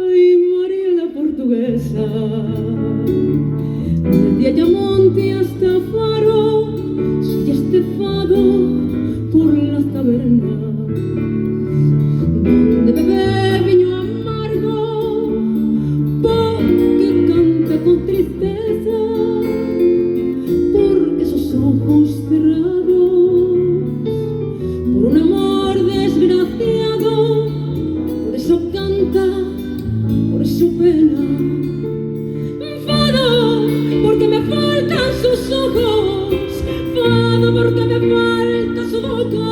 Ay, María la portuguesa, desde Ayamonte hasta Faro, soy estefado por las tabernas, donde bebé viño amargo, porque canta con tristeza, porque sus ojos cerrados, por un amor desgraciado, por eso canta, por su pena. Fado, porque me faltan sus ojos, fado, porque me falta su boca,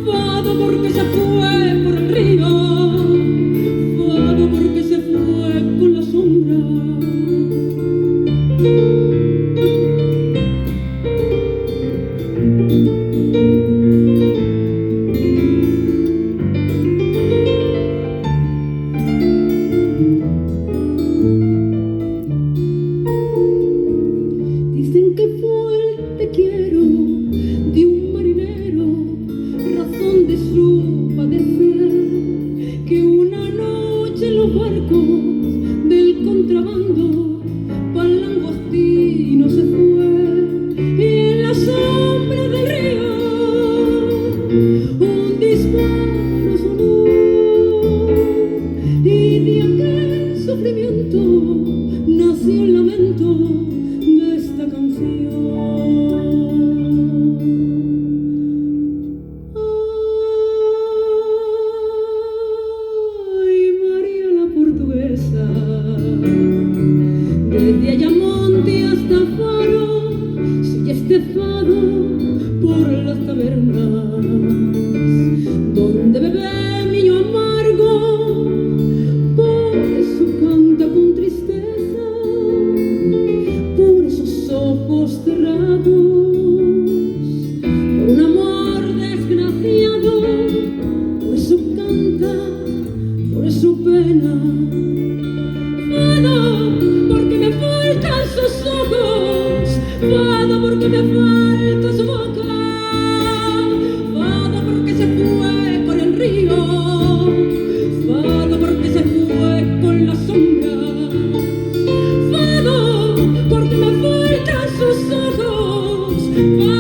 fado, porque se fue por el río, fado, porque se fue con la sombra. Dicen que fue el te quiero de un marinero, razón de su padecer, que una noche en los barcos del contrabando pa'l Langostino se fue, y en la sombra del río un disparo sonó, y de aquel sufrimiento nació el lamento de esta canción. Ay, María la portuguesa, desde Ayamonte hasta Faro, soy estefado por las tabernas, donde bebé viño amargo, por eso canta con tristeza, por esos ojos cerrados, por un amor desgraciado, por eso canta, por su pena. Fado, porque me faltan sus ojos, fado, porque me falta su boca, fado, porque se fue por el río, fado, porque se fue con la sombra, fado, porque me faltan sus ojos, fado,